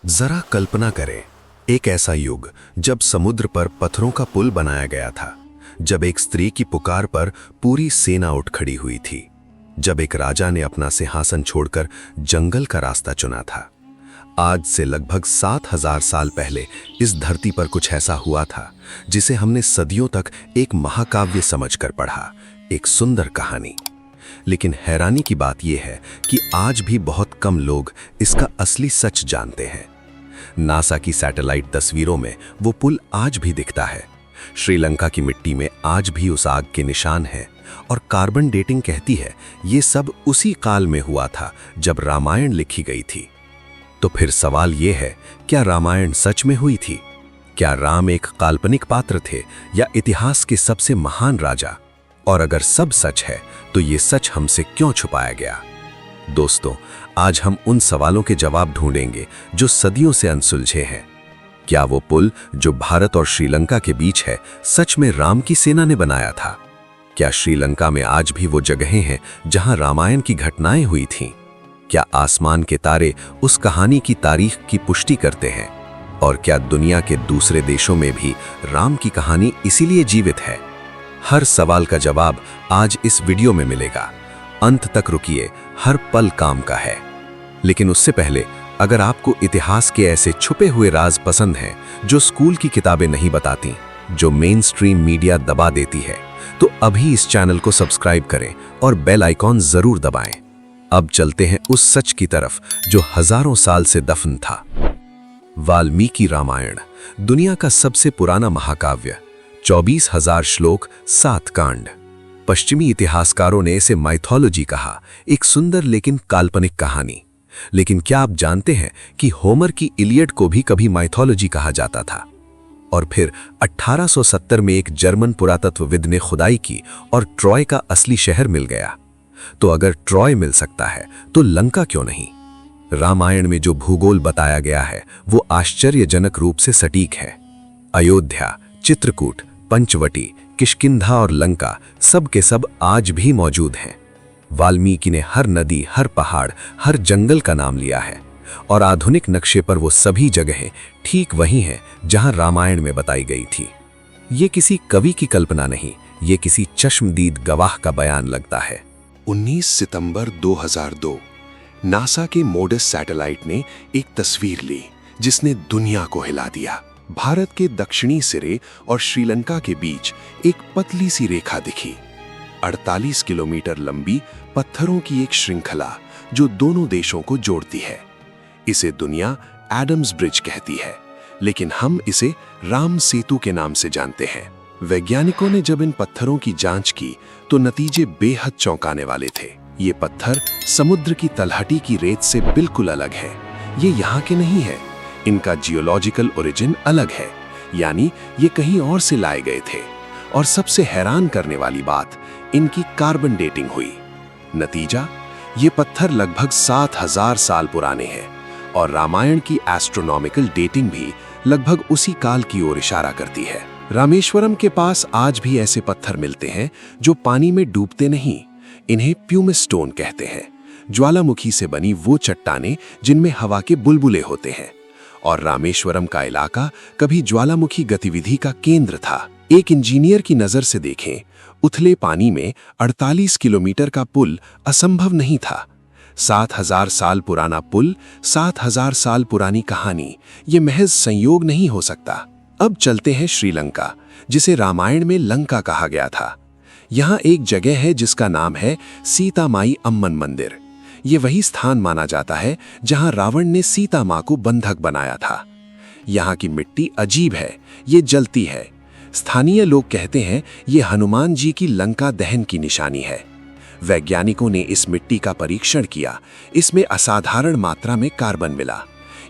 जरा कल्पना करें, एक ऐसा युग जब समुद्र पर पत्थरों का पुल बनाया गया था, जब एक स्त्री की पुकार पर पूरी सेना उठ खड़ी हुई थी, जब एक राजा ने अपना सिंहासन छोड़कर जंगल का रास्ता चुना था। आज से लगभग 7000 साल पहले इस धरती पर कुछ ऐसा हुआ था जिसे हमने सदियों तक एक महाकाव्य समझकर पढ़ा, एक सुंदर कहानी। लेकिन हैरानी की बात यह है कि आज भी बहुत कम लोग इसका असली सच जानते हैं। नासा की सैटेलाइट तस्वीरों में वो पुल आज भी दिखता है। श्रीलंका की मिट्टी में आज भी उस आग के निशान हैं और कार्बन डेटिंग कहती है ये सब उसी काल में हुआ था जब रामायण लिखी गई थी। तो फिर सवाल ये है, क्या रामायण सच में हुई थी? क्या राम एक काल्पनिक पात्र थे या इतिहास के सबसे महान राजा? और अगर सब सच है तो ये सच हमसे क्यों छुपाया गया? दोस्तों, आज हम उन सवालों के जवाब ढूंढेंगे जो सदियों से अनसुलझे हैं। क्या वो पुल जो भारत और श्रीलंका के बीच है सच में राम की सेना ने बनाया था? क्या श्रीलंका में आज भी वो जगहें हैं जहां रामायण की घटनाएं हुई थीं? क्या आसमान के तारे उस कहानी की तारीख की पुष्टि करते हैं? और क्या दुनिया के दूसरे देशों में भी राम की कहानी इसीलिए जीवित है? हर सवाल का जवाब आज इस वीडियो में मिलेगा। अंत तक रुकिए, हर पल काम का है। लेकिन उससे पहले, अगर आपको इतिहास के ऐसे छुपे हुए राज पसंद हैं जो स्कूल की किताबें नहीं बताती, जो मेन स्ट्रीम मीडिया दबा देती है, तो अभी इस चैनल को सब्सक्राइब करें और बेल आइकॉन जरूर दबाएं। अब चलते हैं उस सच की तरफ जो हजारों साल से दफन था। वाल्मीकि रामायण, दुनिया का सबसे पुराना महाकाव्य, 24,000 श्लोक, 7 कांड। पश्चिमी इतिहासकारों ने इसे माइथोलॉजी कहा, एक सुंदर लेकिन काल्पनिक कहानी। लेकिन क्या आप जानते हैं कि होमर की इलियड को भी कभी माइथोलॉजी कहा जाता था? और फिर 1870 में एक जर्मन पुरातत्वविद ने खुदाई की और ट्रॉय का असली शहर मिल गया। तो अगर ट्रॉय मिल सकता है तो लंका क्यों नहीं? रामायण में जो भूगोल बताया गया है वो आश्चर्यजनक रूप से सटीक है। अयोध्या, चित्रकूट, पंचवटी, किष्किंधा और लंका सब के सब आज भी मौजूद हैं। वाल्मीकि ने हर नदी, हर पहाड़, हर जंगल का नाम लिया है और आधुनिक नक्शे पर वो सभी जगहें ठीक वही हैं जहां रामायण में बताई गई थी। ये किसी कवि की कल्पना नहीं, ये किसी चश्मदीद गवाह का बयान लगता है। 19 सितंबर 2002 नासा के मोडस सैटेलाइट ने एक तस्वीर ली जिसने दुनिया को हिला दिया। भारत के दक्षिणी सिरे और श्रीलंका के बीच एक पतली सी रेखा दिखी, 48 किलोमीटर लंबी पत्थरों की एक श्रृंखला जो दोनों देशों को जोड़ती है। इसे दुनिया एडम्स ब्रिज कहती है, लेकिन हम इसे राम सेतु के नाम से जानते हैं। वैज्ञानिकों ने जब इन पत्थरों की जांच की तो नतीजे बेहद चौंकाने वाले थे। ये पत्थर समुद्र की तलहटी की रेत से बिल्कुल अलग है। ये यहाँ के नहीं है, इनका जियोलॉजिकल ओरिजिन अलग है, यानी ये कहीं और से लाए गए थे। और सबसे हैरान करने वाली बात, इनकी कार्बन डेटिंग हुई। नतीजा, ये पत्थर लगभग 7000 साल पुराने हैं और रामायण की एस्ट्रोनॉमिकल डेटिंग भी लगभग उसी काल की ओर इशारा करती है। रामेश्वरम के पास आज भी ऐसे पत्थर मिलते हैं जो पानी में डूबते नहीं। इन्हें प्यूमिस स्टोन कहते हैं। ज्वालामुखी से बनी वो चट्टानें जिनमें हवा के बुलबुले होते हैं। और रामेश्वरम का इलाका कभी ज्वालामुखी गतिविधि का केंद्र था। एक इंजीनियर की नजर से देखें, उथले पानी में 48 किलोमीटर का पुल असंभव नहीं था। 7000 साल पुराना पुल, 7000 साल पुरानी कहानी, ये महज संयोग नहीं हो सकता। अब चलते हैं श्रीलंका, जिसे रामायण में लंका कहा गया था। यहाँ एक जगह है जिसका नाम है सीता माई अम्मन मंदिर। ये वही स्थान माना जाता है जहाँ रावण ने सीता माँ को बंधक बनाया था। यहाँ की मिट्टी अजीब है, ये जलती है। स्थानीय लोग कहते हैं ये हनुमान जी की लंका दहन की निशानी है। वैज्ञानिकों ने इस मिट्टी का परीक्षण किया, इसमें असाधारण मात्रा में कार्बन मिला।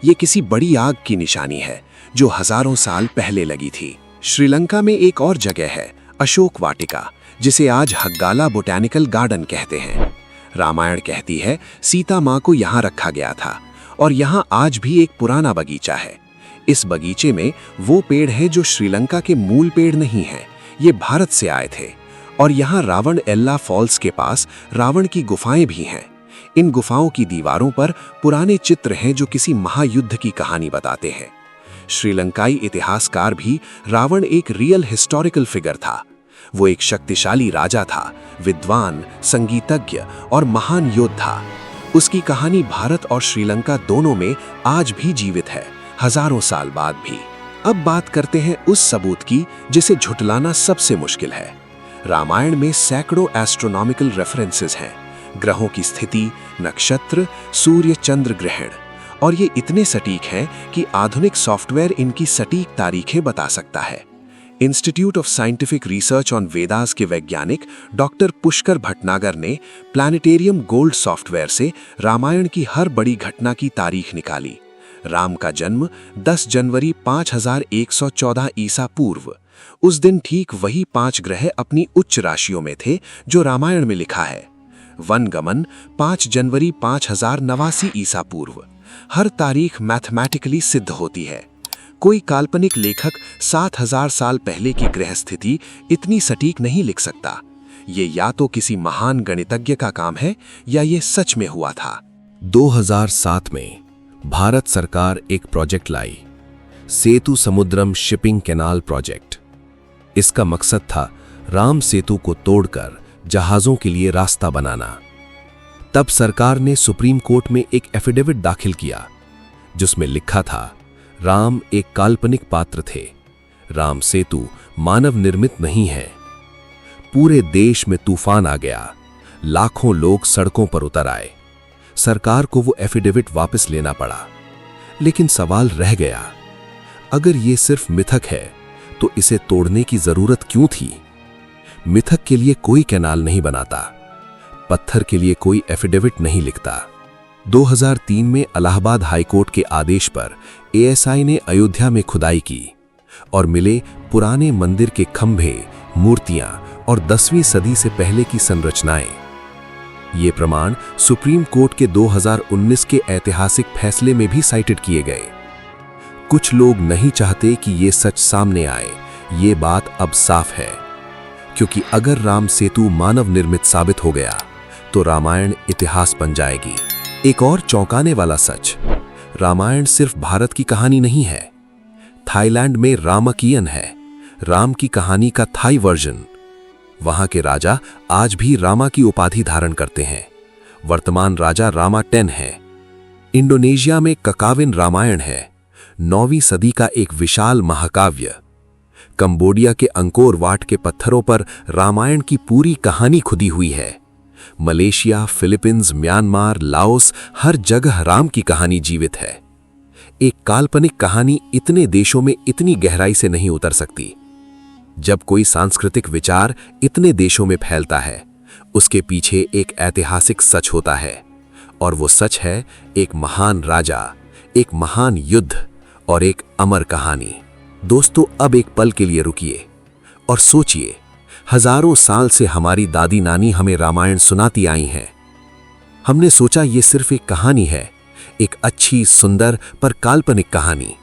ये किसी बड़ी आग की निशानी है जो हजारों साल पहले लगी थी। श्रीलंका में एक और जगह है, अशोक वाटिका, जिसे आज हग्गाला बोटैनिकल गार्डन कहते हैं। रामायण कहती है सीता माँ को यहाँ रखा गया था और यहाँ आज भी एक पुराना बगीचा है। इस बगीचे में वो पेड़ है जो श्रीलंका के मूल पेड़ नहीं हैं, ये भारत से आए थे। और यहाँ रावण एल्ला फॉल्स के पास रावण की गुफाएं भी हैं। इन गुफाओं की दीवारों पर पुराने चित्र हैं जो किसी महायुद्ध की कहानी बताते हैं। श्रीलंकाई इतिहासकार भी रावण एक रियल हिस्टोरिकल फिगर था। वो एक शक्तिशाली राजा था, विद्वान, संगीतज्ञ और महान योद्धा। उसकी कहानी भारत और श्रीलंका दोनों में आज भी जीवित है, हजारों साल बाद भी। अब बात करते हैं उस सबूत की जिसे झुटलाना सबसे मुश्किल है। रामायण में सैकड़ों एस्ट्रोनॉमिकल रेफरेंसेस हैं, ग्रहों की स्थिति, नक्षत्र, सूर्य चंद्र ग्रहण, और ये इतने सटीक हैं कि आधुनिक सॉफ्टवेयर इनकी सटीक तारीखें बता सकता है। Institute of scientific research on Vedas के वैज्ञानिक डॉक्टर पुष्कर भटनागर ने प्लानिटेरियम गोल्ड सॉफ्टवेयर से रामायण की हर बड़ी घटना की तारीख निकाली। राम का जन्म 10 जनवरी 5114 ईसा पूर्व। उस दिन ठीक वही 5 ग्रह अपनी उच्च राशियों में थे जो रामायण में लिखा है। वन गमन 5 जनवरी 5089 ईसा पूर्व। हर तारीख मैथमेटिकली सिद्ध होती है। कोई काल्पनिक लेखक 7000 साल पहले की ग्रह स्थिति इतनी सटीक नहीं लिख सकता। ये या तो किसी महान गणितज्ञ का काम है या ये सच में हुआ था। 2007 में भारत सरकार एक प्रोजेक्ट लाई, सेतु समुद्रम शिपिंग कैनाल प्रोजेक्ट। इसका मकसद था राम सेतु को तोड़कर जहाजों के लिए रास्ता बनाना। तब सरकार ने सुप्रीम कोर्ट में एक एफिडेविट दाखिल किया जिसमें लिखा था, राम एक काल्पनिक पात्र थे, राम सेतु मानव निर्मित नहीं है। पूरे देश में तूफान आ गया, लाखों लोग सड़कों पर उतर आए। सरकार को वो एफिडेविट वापस लेना पड़ा। लेकिन सवाल रह गया, अगर ये सिर्फ मिथक है तो इसे तोड़ने की जरूरत क्यों थी? मिथक के लिए कोई कैनाल नहीं बनाता, पत्थर के लिए कोई एफिडेविट नहीं लिखता। 2003 में इलाहाबाद हाईकोर्ट के आदेश पर एएसआई ने अयोध्या में खुदाई की और मिले पुराने मंदिर के खंभे, मूर्तियां और 10वीं सदी से पहले की संरचनाएं। ये प्रमाण सुप्रीम कोर्ट के 2019 के ऐतिहासिक फैसले में भी साइटेड किए गए। कुछ लोग नहीं चाहते कि ये सच सामने आए। ये बात अब साफ है, क्योंकि अगर राम सेतु मानव निर्मित साबित हो गया तो रामायण इतिहास बन जाएगी। एक और चौंकाने वाला सच, रामायण सिर्फ भारत की कहानी नहीं है। थाईलैंड में रामाकियन है, राम की कहानी का थाई वर्जन। वहां के राजा आज भी रामा की उपाधि धारण करते हैं। वर्तमान राजा रामा 10 है। इंडोनेशिया में ककाविन रामायण है, 9वीं सदी का एक विशाल महाकाव्य। कंबोडिया के अंकोर वाट के पत्थरों पर रामायण की पूरी कहानी खुदी हुई है। मलेशिया, फिलीपींस, म्यांमार, लाओस, हर जगह राम की कहानी जीवित है। एक काल्पनिक कहानी इतने देशों में इतनी गहराई से नहीं उतर सकती। जब कोई सांस्कृतिक विचार इतने देशों में फैलता है, उसके पीछे एक ऐतिहासिक सच होता है, और वो सच है एक महान राजा, एक महान युद्ध और एक अमर कहानी। दोस्तों, अब एक पल के लिए रुकिए और सोचिए, हजारों साल से हमारी दादी नानी हमें रामायण सुनाती आई हैं। हमने सोचा ये सिर्फ एक कहानी है, एक अच्छी, सुंदर पर काल्पनिक कहानी।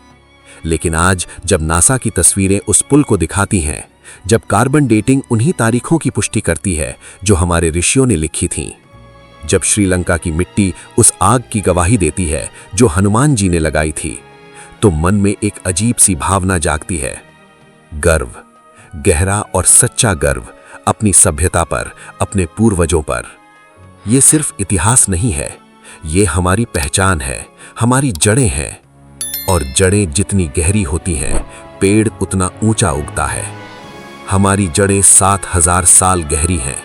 लेकिन आज जब नासा की तस्वीरें उस पुल को दिखाती हैं, जब कार्बन डेटिंग उन्हीं तारीखों की पुष्टि करती है जो हमारे ऋषियों ने लिखी थीं, जब श्रीलंका की मिट्टी उस आग की गवाही देती है जो हनुमान जी ने लगाई थी, तो मन में एक अजीब सी भावना जागती है। गर्व, गहरा और सच्चा गर्व अपनी सभ्यता पर, अपने पूर्वजों पर। यह सिर्फ इतिहास नहीं है, ये हमारी पहचान है, हमारी जड़ें हैं। और जड़ें जितनी गहरी होती हैं, पेड़ उतना ऊंचा उगता है। हमारी जड़ें 7000 साल गहरी हैं,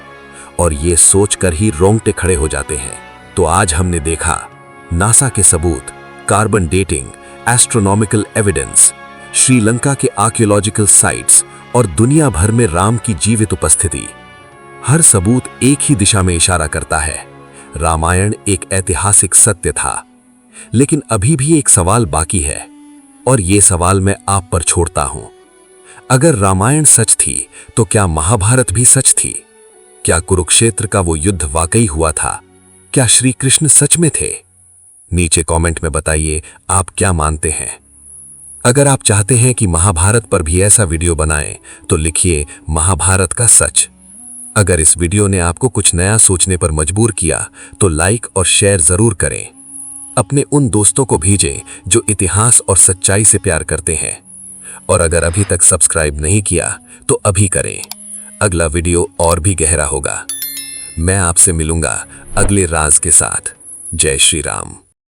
और ये सोचकर ही रोंगटे खड़े हो जाते हैं। तो आज हमने देखा नासा के सबूत, carbon dating, astronomical evidence, Sri Lanka के आर्कियोलॉजिकल साइट्स और दुनिया भर में राम की जीवित उपस्थिति। हर सबूत एक ही दिशा में इशारा करता है, रामायण एक ऐतिहासिक सत्य था। लेकिन अभी भी एक सवाल बाकी है, और ये सवाल मैं आप पर छोड़ता हूं। अगर रामायण सच थी तो क्या महाभारत भी सच थी? क्या कुरुक्षेत्र का वो युद्ध वाकई हुआ था? क्या श्री कृष्ण सच में थे? नीचे कमेंट में बताइए आप क्या मानते हैं। अगर आप चाहते हैं कि महाभारत पर भी ऐसा वीडियो बनाएं तो लिखिए महाभारत का सच। अगर इस वीडियो ने आपको कुछ नया सोचने पर मजबूर किया तो लाइक और शेयर जरूर करें। अपने उन दोस्तों को भेजें जो इतिहास और सच्चाई से प्यार करते हैं। और अगर अभी तक सब्सक्राइब नहीं किया तो अभी करें। अगला वीडियो और भी गहरा होगा। मैं आपसे मिलूंगा अगले राज के साथ। जय श्री राम।